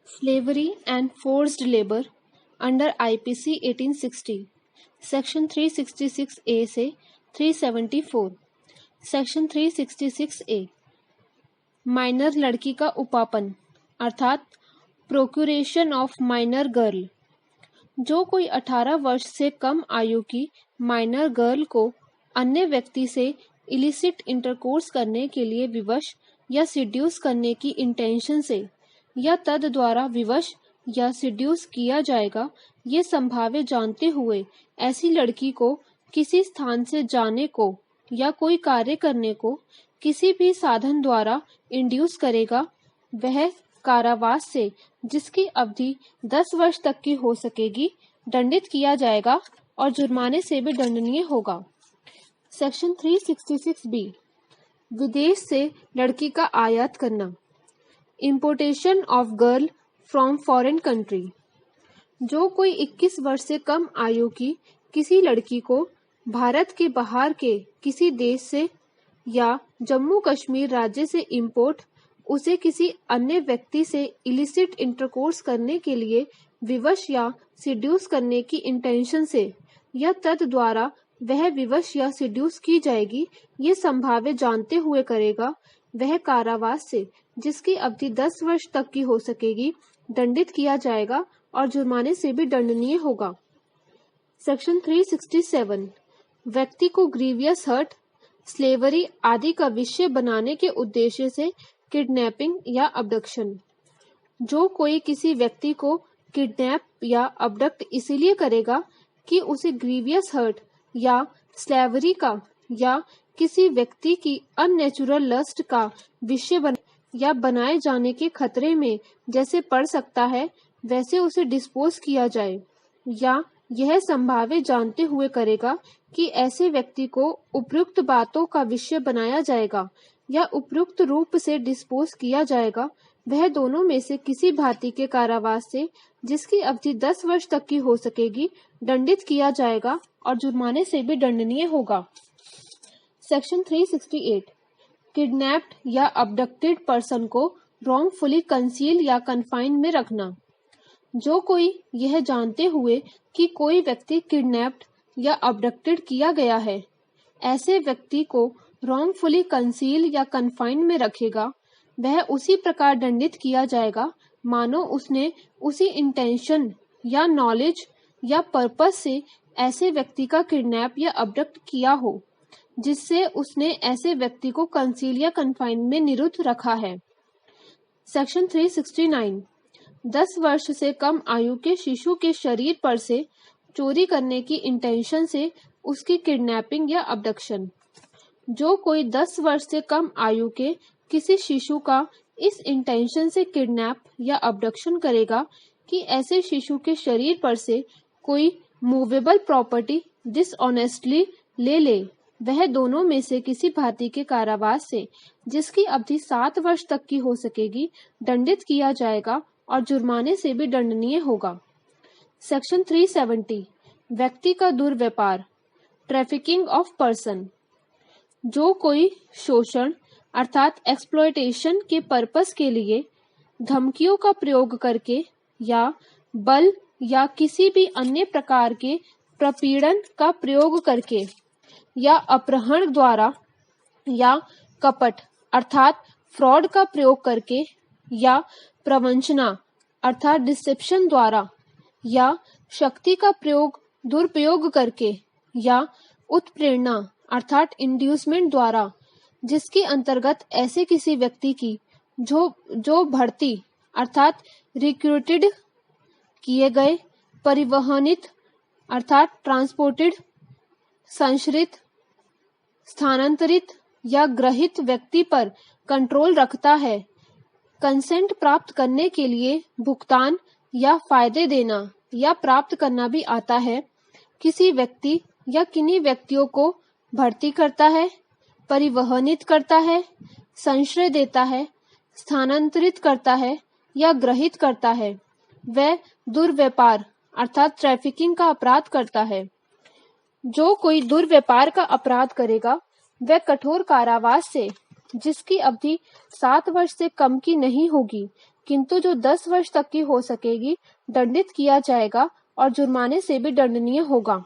Slavery and forced labor under IPC 1860 section 366A से 374। Section 366A minor लड़की का उपापन अर्थात प्रोक्यूरेशन ऑफ माइनर गर्ल। जो कोई 18 वर्ष से कम आयु की माइनर गर्ल को अन्य व्यक्ति से इलिसिट इंटरकोर्स करने के लिए विवश या सिड्यूस करने की इंटेंशन से या तद द्वारा विवश या सिड्यूस किया जाएगा, ये संभावे जानते हुए ऐसी लड़की को किसी स्थान से जाने को या कोई कार्य करने को किसी भी साधन द्वारा इंड्यूस करेगा, वह कारावास से जिसकी अवधि 10 वर्ष तक की हो सकेगी दंडित किया जाएगा और जुर्माने से भी दंडनीय होगा। सेक्शन 366B विदेश से लड़की का आयात करना, importation of girl from foreign country. जो कोई 21 वर्ष से कम आयु की किसी लड़की को भारत के बाहर के किसी देश से या जम्मू कश्मीर राज्य से इंपोर्ट उसे किसी अन्य व्यक्ति से इलिसिट इंटरकोर्स करने के लिए विवश या सिड्यूस करने की इंटेंशन से या तद द्वारा वह विवश या सिड्यूस की जाएगी, ये संभावे जानते हुए करेगा, वह कारावास से जिसकी अवधि 10 वर्ष तक की हो सकेगी दंडित किया जाएगा और जुर्माने से भी दंडनीय होगा। सेक्शन 367 व्यक्ति को ग्रीवियस हर्ट, स्लेवरी आदि का विषय बनाने के उद्देश्य से किडनैपिंग या अबडक्शन। जो कोई किसी व्यक्ति को किडनैप या अबडक्ट इसलिए करेगा कि उसे ग्रीवियस हर्ट या स्लेवरी का या किसी व्यक्ति की अननेचुरल लस्ट का विषय या बनाए जाने के खतरे में जैसे पड़ सकता है, वैसे उसे डिस्पोज किया जाए, या यह संभावे जानते हुए करेगा कि ऐसे व्यक्ति को उपयुक्त बातों का विषय बनाया जाएगा या उपयुक्त रूप से डिस्पोज किया जाएगा, वह दोनों में से किसी भांति के कारावास से जिसकी अवधि 10 वर्ष तक की हो सकेगी दंडित किया जाएगा और जुर्माने से भी दंडनीय होगा। सेक्शन 368 किडनैप्ड या अबडक्टेड पर्सन को रॉन्गफुली कंसील या कन्फाइन में रखना। जो कोई यह जानते हुए कि कोई व्यक्ति किडनैप्ड या अबडक्टेड किया गया है, ऐसे व्यक्ति को रॉन्गफुली कंसील या कन्फाइन में रखेगा, वह उसी प्रकार दंडित किया जाएगा मानो उसने उसी इंटेंशन या नॉलेज या पर्पस से ऐसे व्यक्ति का किडनैप या अबडक्ट किया हो जिससे उसने ऐसे व्यक्ति को कंसील या कन्फाइन में निरुद्ध रखा है। सेक्शन 369 10 वर्ष से कम आयु के शिशु के शरीर पर से चोरी करने की इंटेंशन से उसकी किडनैपिंग या अबडक्शन। जो कोई 10 वर्ष से कम आयु के किसी शिशु का इस इंटेंशन से किडनैप या अबडक्शन करेगा कि ऐसे शिशु के शरीर पर से कोई मूवेबल प्रॉपर्टी डिसऑनेस्टली ले ले, वह दोनों में से किसी भांति के कारावास से जिसकी अवधि 7 वर्ष तक की हो सकेगी दंडित किया जाएगा और जुर्माने से भी दंडनीय होगा। सेक्शन 370 व्यक्ति का दुर्व्यापार, ट्रैफिकिंग ऑफ पर्सन। जो कोई शोषण अर्थात एक्सप्लॉयटेशन के पर्पस के लिए धमकियों का प्रयोग करके या बल या किसी भी अन्य प्रकार के प्रपीड़न का प्रयोग करके या अपहरण द्वारा या कपट अर्थात फ्रॉड का प्रयोग करके या प्रवंचना अर्थात डिसेप्शन द्वारा या शक्ति का दुरुपयोग करके या उत्प्रेरणा अर्थात इंड्यूसमेंट द्वारा, जिसके अंतर्गत ऐसे किसी व्यक्ति की जो भर्ती अर्थात रिक्रूटेड किए गए, परिवहनित अर्थात ट्रांसपोर्टेड, संश्रित, स्थानांतरित या ग्रहित व्यक्ति पर कंट्रोल रखता है, कंसेंट प्राप्त करने के लिए भुगतान या फायदे देना या प्राप्त करना भी आता है, किसी व्यक्ति या किन्हीं व्यक्तियों को भर्ती करता है, परिवहनित करता है, संश्रय देता है, स्थानांतरित करता है या ग्रहित करता है, वह दुर्व्यापार अर्थात ट्रैफिकिंग का अपराध करता है। जो कोई दुर्व्यापार का अपराध करेगा, वह कठोर कारावास से जिसकी अवधि 7 वर्ष से कम की नहीं होगी किंतु जो 10 वर्ष तक की हो सकेगी दंडित किया जाएगा और जुर्माने से भी दंडनीय होगा।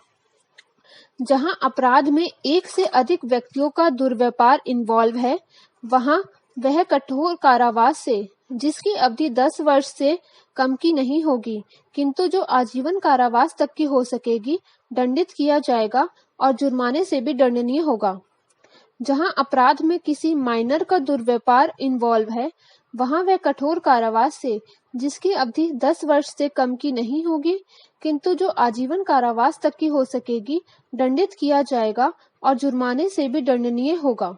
जहां अपराध में एक से अधिक व्यक्तियों का दुर्व्यापार इन्वॉल्व है, वहां वह कठोर कारावास से, जिसकी अवधि 10 वर्ष से कम की नहीं होगी किंतु जो आजीवन कारावास तक की हो सकेगी, दंडित किया जाएगा और जुर्माने से भी दंडनीय होगा। जहां अपराध में किसी माइनर का दुर्व्यापार इन्वॉल्व है, वहां वह कठोर कारावास से, जिसकी अवधि 10 वर्ष से कम की नहीं होगी किंतु जो आजीवन कारावास तक की हो सकेगी, दंडित किया जाएगा और जुर्माने से भी दंडनीय होगा।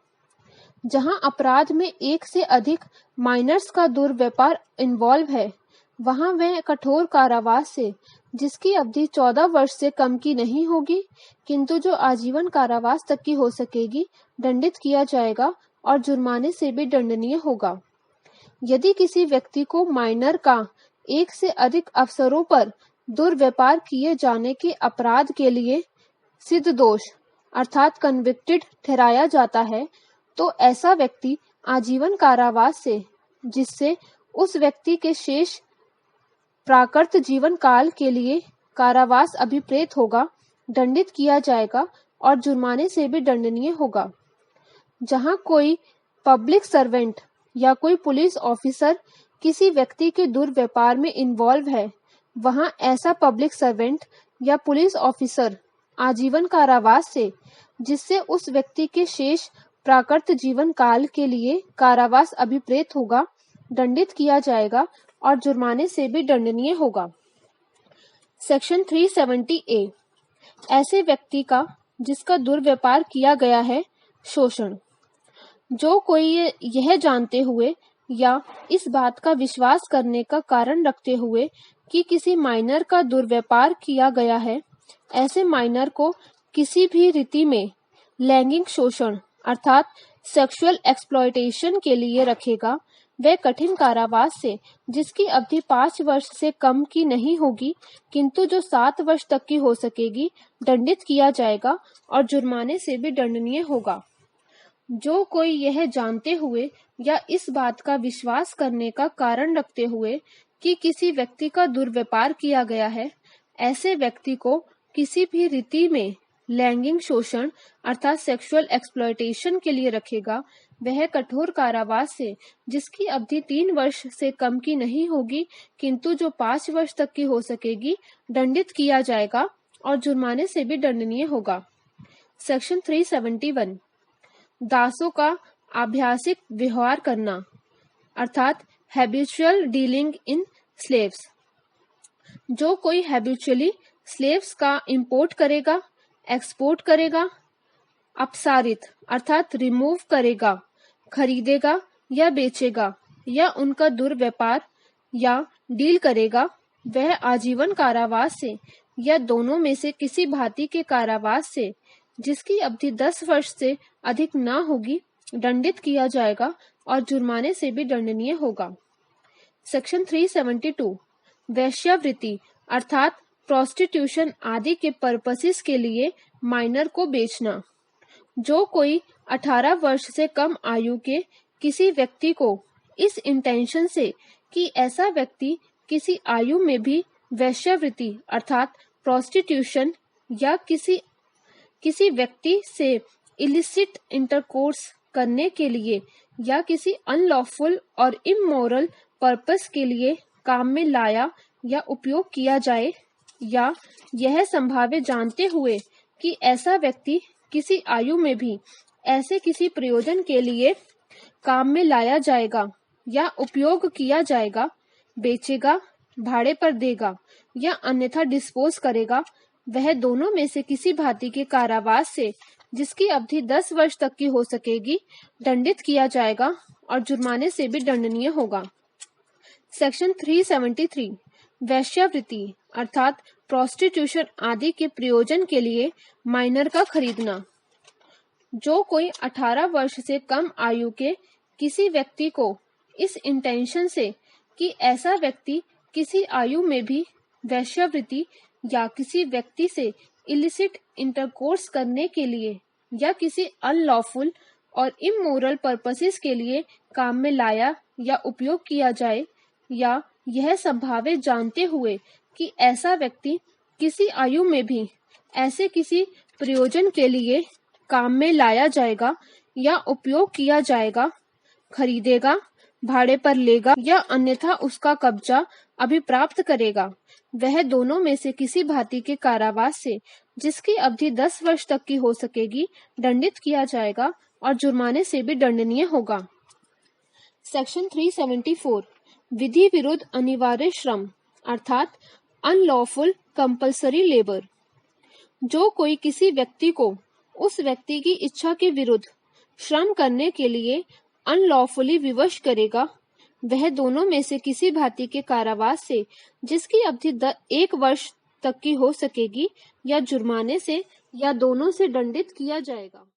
जहां अपराध में एक से अधिक माइनर्स का दुर्व्यापार इन्वॉल्व है, वहां वह कठोर कारावास से, जिसकी अवधि 14 वर्ष से कम की नहीं होगी किंतु जो आजीवन कारावास तक की हो सकेगी, दंडित किया जाएगा और जुर्माने से भी दंडनीय होगा। यदि किसी व्यक्ति को माइनर का एक से अधिक अवसरों पर दुर्व्यापार किए जाने के अपराध के लिए सिद्ध दोष अर्थात कन्विक्टेड ठहराया जाता है, तो ऐसा व्यक्ति आजीवन कारावास से, जिससे उस व्यक्ति के शेष प्राकृत जीवन काल के लिए कारावास अभिप्रेत होगा, दंडित किया जाएगा और जुर्माने से भी दंडनीय होगा। जहां कोई पब्लिक सर्वेंट या कोई पुलिस ऑफिसर किसी व्यक्ति के दुर्व्यापार में इन्वॉल्व है, वहां ऐसा पब्लिक सर्वेंट या पुलिस ऑफिसर आजीवन कारावास से, जिससे उस व्यक्ति के शेष प्राकृत जीवन काल के लिए कारावास अभिप्रेत होगा, दंडित किया जाएगा और जुर्माने से भी दंडनीय होगा। सेक्शन 370A, ऐसे व्यक्ति का जिसका दुर्व्यापार किया गया है शोषण। जो कोई यह जानते हुए या इस बात का विश्वास करने का कारण रखते हुए कि किसी माइनर का दुर्व्यापार किया गया है, ऐसे माइनर को किसी भी रीति में लैंगिक शोषण अर्थात सेक्सुअल एक्सप्लॉयटेशन के लिए रखेगा, वह कठिन कारावास से, जिसकी अवधि 5 वर्ष से कम की नहीं होगी किंतु जो 7 वर्ष तक की हो सकेगी, दंडित किया जाएगा और जुर्माने से भी दंडनीय होगा। जो कोई यह जानते हुए या इस बात का विश्वास करने का कारण रखते हुए कि किसी व्यक्ति का दुर्व्यापार किया गया है, ऐसे व्यक्ति को किसी भी रीति में लैंगिक शोषण अर्थात सेक्सुअल एक्सप्लॉयटेशन के लिए रखेगा, वह कठोर कारावास से, जिसकी अवधि 3 वर्ष से कम की नहीं होगी किंतु जो 5 वर्ष तक की हो सकेगी, दंडित किया जाएगा और जुर्माने से भी दंडनीय होगा। सेक्शन 371, दासों का आभ्यासिक व्यवहार करना अर्थात हैबिचुअल डीलिंग इन स्लेव्स। जो कोई हैबिचुअली स्लेव्स का इंपोर्ट करेगा, एक्सपोर्ट करेगा, अपसारित अर्थात रिमूव करेगा, खरीदेगा या बेचेगा या उनका दुर्व्यापार या डील करेगा, वह आजीवन कारावास से या दोनों में से किसी भांति के कारावास से, जिसकी अवधि 10 वर्ष से अधिक न होगी, दंडित किया जाएगा और जुर्माने से भी दंडनीय होगा। सेक्शन 372, वेश्यावृत्ति अर्थात प्रोस्टिट्यूशन आदि के पर्पसेस के लिए माइनर को बेचना। जो कोई 18 वर्ष से कम आयु के किसी व्यक्ति को इस इंटेंशन से कि ऐसा व्यक्ति किसी आयु में भी वेश्यावृत्ति अर्थात प्रोस्टिट्यूशन या किसी व्यक्ति से इलिसिट इंटरकोर्स करने के लिए या किसी अनलॉफुल और इमोरल पर्पस के लिए काम में लाया या उपयोग किया जाए, या यह संभावित जानते हुए कि ऐसा व्यक्ति किसी आयु में भी ऐसे किसी प्रयोजन के लिए काम में लाया जाएगा या उपयोग किया जाएगा, बेचेगा, भाड़े पर देगा या अन्यथा डिस्पोज करेगा, वह दोनों में से किसी भांति के कारावास से, जिसकी अवधि 10 वर्ष तक की हो सकेगी, दंडित किया जाएगा और जुर्माने से भी दंडनीय होगा। सेक्शन 373, वेश्यावृत्ति अर्थात प्रोस्टिट्यूशन आदि के प्रयोजन के लिए माइनर का खरीदना। जो कोई 18 वर्ष से कम आयु के किसी व्यक्ति को इस इंटेंशन से कि ऐसा व्यक्ति किसी आयु में भी वेश्यावृत्ति या किसी व्यक्ति से इलिसिट इंटरकोर्स करने के लिए या किसी अनलॉफुल और इमोरल पर्पसेस के लिए काम में लाया या उपयोग किया जाए, या यह संभावित जानते हुए कि ऐसा व्यक्ति किसी आयु में भी ऐसे किसी प्रयोजन के लिए काम में लाया जाएगा या उपयोग किया जाएगा, खरीदेगा, भाड़े पर लेगा या अन्यथा उसका कब्जा अभिप्राप्त करेगा, वह दोनों में से किसी भांति के कारावास से, जिसकी अवधि 10 वर्ष तक की हो सकेगी, दंडित किया जाएगा और जुर्माने से भी दंडनीय होगा। सेक्शन 374 विधि विरुद्ध अनिवार्य श्रम अर्थात अनलॉफुल कंपल्सरी लेबर। जो कोई किसी व्यक्ति को उस व्यक्ति की इच्छा के विरुद्ध श्रम करने के लिए अनलॉफुली विवश करेगा, वह दोनों में से किसी भांति के कारावास से, जिसकी अवधि 1 वर्ष तक की हो सकेगी, या जुर्माने से या दोनों से दंडित किया जाएगा।